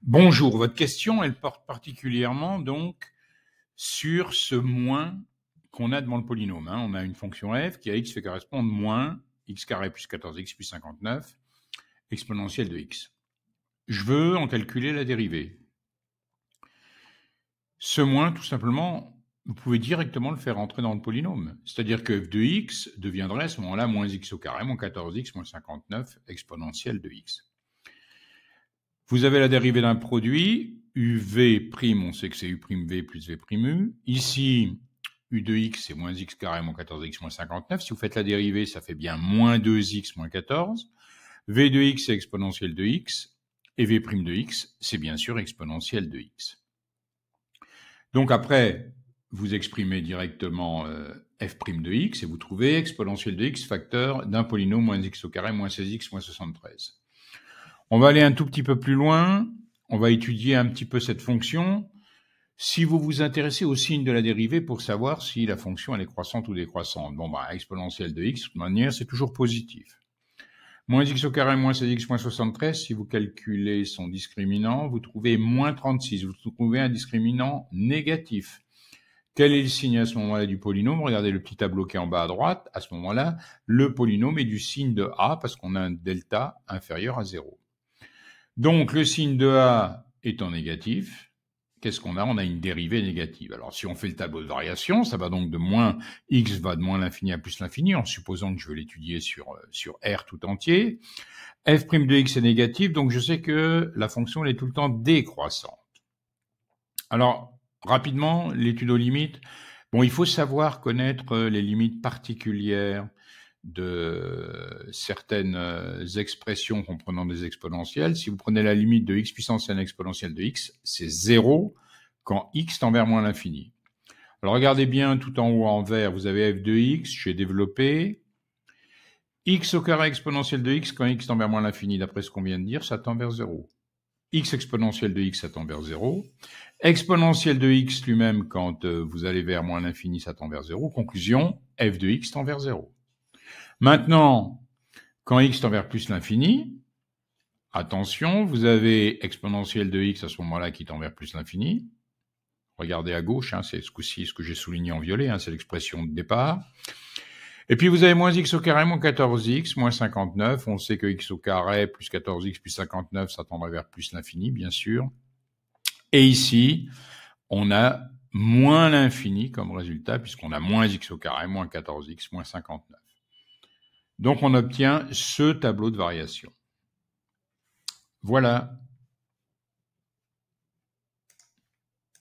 Bonjour, votre question, elle porte particulièrement donc sur ce moins qu'on a devant le polynôme. On a une fonction f qui à x fait correspondre moins x carré plus 14x plus 59 exponentielle de x. Je veux en calculer la dérivée. Ce moins, tout simplement, vous pouvez directement le faire entrer dans le polynôme. C'est-à-dire que f de x deviendrait à ce moment-là moins x au carré, moins 14x, moins 59 exponentielle de x. Vous avez la dérivée d'un produit, uv', on sait que c'est u'v plus v'u. Ici, u de x, c'est moins x carré, moins 14x, moins 59. Si vous faites la dérivée, ça fait bien moins 2x, moins 14. v de x, c'est exponentielle de x. Et v' de x, c'est bien sûr exponentielle de x. Donc après, vous exprimez directement f' de x et vous trouvez exponentielle de x facteur d'un polynôme moins x au carré, moins 16x, moins 73. On va aller un tout petit peu plus loin, on va étudier un petit peu cette fonction. Si vous vous intéressez au signe de la dérivée pour savoir si la fonction elle est croissante ou décroissante, exponentielle de x, de toute manière, c'est toujours positif. Moins x au carré, moins 16x, moins 73, si vous calculez son discriminant, vous trouvez moins 36, vous trouvez un discriminant négatif. Quel est le signe à ce moment-là du polynôme? Regardez le petit tableau qui est en bas à droite. À ce moment-là, le polynôme est du signe de a parce qu'on a un delta inférieur à 0. Donc, le signe de a étant négatif, qu'est-ce qu'on a? On a une dérivée négative. Alors, si on fait le tableau de variation, ça va donc de moins x va de moins l'infini à plus l'infini, en supposant que je vais l'étudier sur R tout entier. f' de x est négatif, donc je sais que la fonction elle est tout le temps décroissante. Alors, rapidement, l'étude aux limites. Il faut savoir connaître les limites particulières de certaines expressions comprenant des exponentielles. Si vous prenez la limite de x puissance n exponentielle de x, c'est 0 quand x tend vers moins l'infini. Alors regardez bien tout en haut en vert, vous avez f de x, j'ai développé. X au carré exponentielle de x quand x tend vers moins l'infini, d'après ce qu'on vient de dire, ça tend vers 0. X exponentielle de x, ça tend vers 0. Exponentielle de x lui-même, quand vous allez vers moins l'infini, ça tend vers 0. Conclusion, f de x tend vers 0. Maintenant, quand x tend vers plus l'infini, attention, vous avez exponentielle de x à ce moment-là qui tend vers plus l'infini. Regardez à gauche, c'est ce coup-ci ce que j'ai souligné en violet, c'est l'expression de départ. Et puis vous avez moins x au carré, moins 14x, moins 59. On sait que x au carré plus 14x plus 59, ça tendrait vers plus l'infini, bien sûr. Et ici, on a moins l'infini comme résultat, puisqu'on a moins x au carré, moins 14x, moins 59. Donc on obtient ce tableau de variation. Voilà.